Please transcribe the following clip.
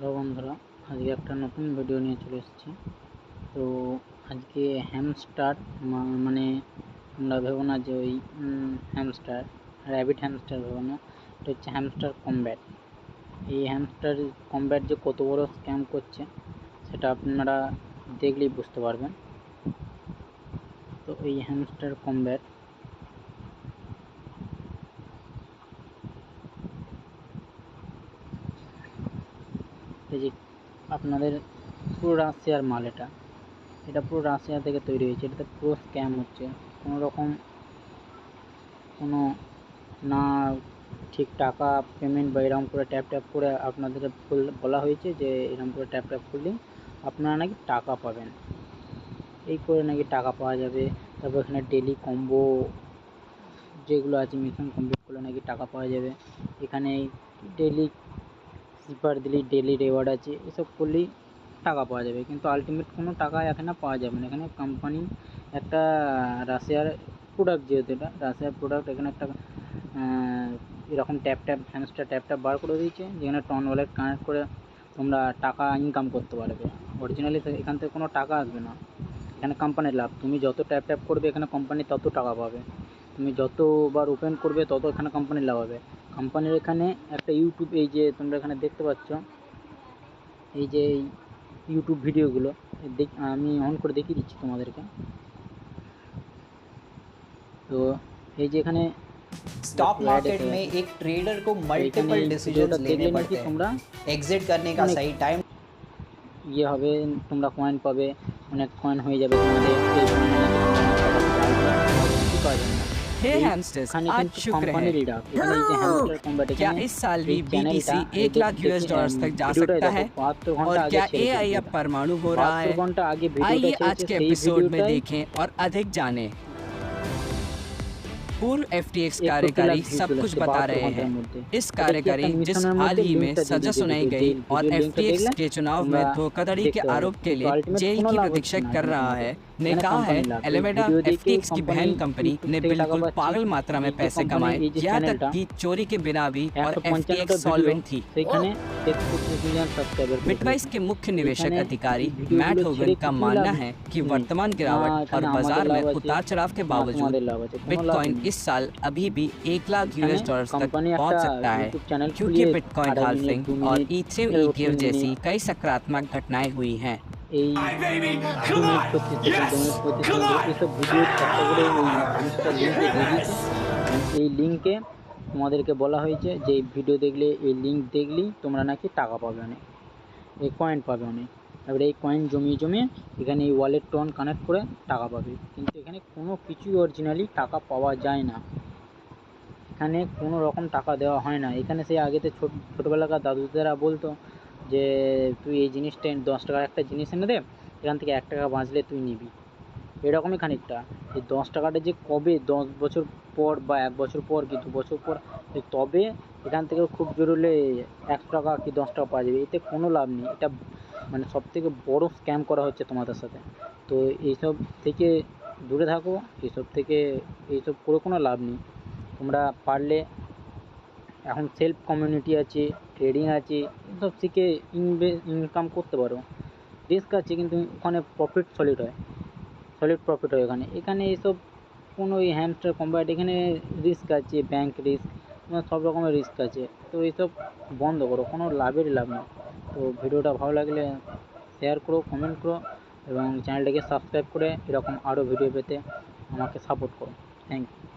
Hello বন্ধুরা, আজকে একটা নতুন ভিডিও নিয়ে চলে এসেছি। তো আজকে হ্যামস্টার মানে তোমরা ভেবো না যে ওই হ্যামস্টার, র্যাবিট হ্যামস্টার ভেবো না, এটা হচ্ছে হ্যামস্টার কমব্যাট। এই হ্যামস্টার কমব্যাট যে কত বড় স্ক্যাম করছে সেটা আপনারা দেখলেই বুঝতে পারবেন। তো এই হ্যামস্টার কমব্যাট এই যে আপনাদের পুরো রাশিয়ার মাল, এটা পুরো রাশিয়া থেকে তৈরি হয়েছে। এটাতে পুরো স্ক্যাম হচ্ছে, কোনো রকম কোনো না ঠিক টাকা পেমেন্ট বা এরকম করে ট্যাপ করে আপনাদের বলা হয়েছে যে এরকম করে ট্যাপ করলে আপনারা নাকি টাকা পাবেন, এই করে নাকি টাকা পাওয়া যাবে। তারপর এখানে ডেলি কম্বো যেগুলো আছে, মিশন কমপ্লিট করলে নাকি টাকা পাওয়া যাবে। এখানে ডেলি স্লিপার দিলেই ডেলি রেওয়ার্ড আছে, এসব করলেই টাকা পাওয়া যাবে। কিন্তু আলটিমেট কোনো টাকা এখানে পাওয়া যাবে না। এখানে কোম্পানি একটা রাশিয়ার প্রোডাক্ট, যেহেতু এটা রাশিয়ার প্রোডাক্ট, এখানে একটা এরকম হ্যামস্টার ট্যাপ বার করে দিয়েছে, যেখানে টন ওয়ালেট কানেক্ট করে তোমরা টাকা ইনকাম করতে পারবে। অরিজিনালি এখান থেকে কোনো টাকা আসবে না, এখানে কোম্পানির লাভ। তুমি যত ট্যাপ করবে এখানে কোম্পানি তত টাকা পাবে, তুমি যতবার ওপেন করবে তত এখানে কোম্পানির লাভ হবে। কোম্পানির এখানে একটা ইউটিউব, এই যে তোমরা এখানে দেখতে পাচ্ছ, এই যে ইউটিউব ভিডিওগুলো আমি অন করে দেখিয়ে দিচ্ছি তোমাদেরকে। তো এই যে এখানে स्टॉक मार्केट में एक ट्रेडर को मल्टीपल डिसीजंस लेने पड़ते हैं। एग्जिट करने का सही टाइम ইয়ে হবে, তোমরা কয়েন পাবে, অনেক কয়েন হয়ে যাবে তোমাদের। हे हैमस्टर्स, आज शुक्र है। क्या इस साल भी BTC 1 लाख $US तक जा सकता है? और क्या AI अब परमाणु हो रहा है? आइए आज के एपिसोड में देखें और अधिक जानें। पूर्व FTX कार्यकारी सब कुछ बता रहे हैं। इस कार्यकारी जिस हाल ही में सजा सुनाई गई और FTX के चुनाव में धोखाधड़ी के आरोप के लिए जेल की प्रतीक्षा कर रहा है, ने कहा है एलिमेडा FTX की बहन कंपनी ने बिल्कुल पागल मात्रा में पैसे कमाए, यहाँ तक कि चोरी के बिना भी, और FTX सॉल्वेंट थी। बिटवाइस के मुख्य निवेशक अधिकारी मैट होगन का मानना है कि वर्तमान गिरावट और बाजार में उतार चढ़ाव के बावजूद बिटकॉइन इस साल अभी भी $1 लाख तक पहुंच सकता है, क्योंकि बिटकॉइन हाल्फिंग और इथेरियम ETF जैसी कई सकारात्मक घटनाएं हुई हैं। এই লিঙ্কে তোমাদেরকে বলা হয়েছে যে এই ভিডিও দেখলে, এই লিঙ্ক দেখলেই তোমরা নাকি টাকা পাবে অনেক, এই কয়েন পাবে অনেক। তারপরে এই কয়েন জমিয়ে এখানে এই ওয়ালেট টোন কানেক্ট করে টাকা পাবে। কিন্তু এখানে কোনো কিছুই অরিজিনালি টাকা পাওয়া যায় না, এখানে কোনো রকম টাকা দেওয়া হয় না। এখানে সেই আগেতে ছোটোবেলাকার দাদুদেরা বলতো যে তুই এই জিনিসটা 10 টাকার একটা জিনিস এনে দে, এখান থেকে 1 টাকা বাঁচলে তুই নিবি। এরকমই খানিকটা, এই 10 টাকাটা যে কবে 10 বছর পর বা 1 বছর পর কি 2 বছর পর তবে এখান থেকে খুব জোর হলে 100 টাকা কি 10 টাকা পাওয়া যাবে, এতে কোনো লাভ নেই। এটা মানে সবথেকে বড় স্ক্যাম করা হচ্ছে তোমাদের সাথে। তো এইসব থেকে দূরে থাকো, এইসব করে কোনো লাভ নেই। তোমরা পারলে এখন সেলফ কমিউনিটি আছে, ট্রেডিং আছে, এসব শিখে ইনকাম করতে পারো। রিস্ক আছে কিন্তু ওখানে সলিড প্রফিট হয়। এখানে এইসব কোনো এই হ্যামস্টার কমব্যাট, এখানে রিস্ক আছে, ব্যাংক রিস্ক, সব রকমের রিস্ক আছে। তো এইসব বন্ধ করো, কোনো লাভ নেই। তো ভিডিওটা ভালো লাগলে শেয়ার করো, কমেন্ট করো এবং চ্যানেলটাকে সাবস্ক্রাইব করে এরকম আরও ভিডিও পেতে আমাকে সাপোর্ট করো। Thank you.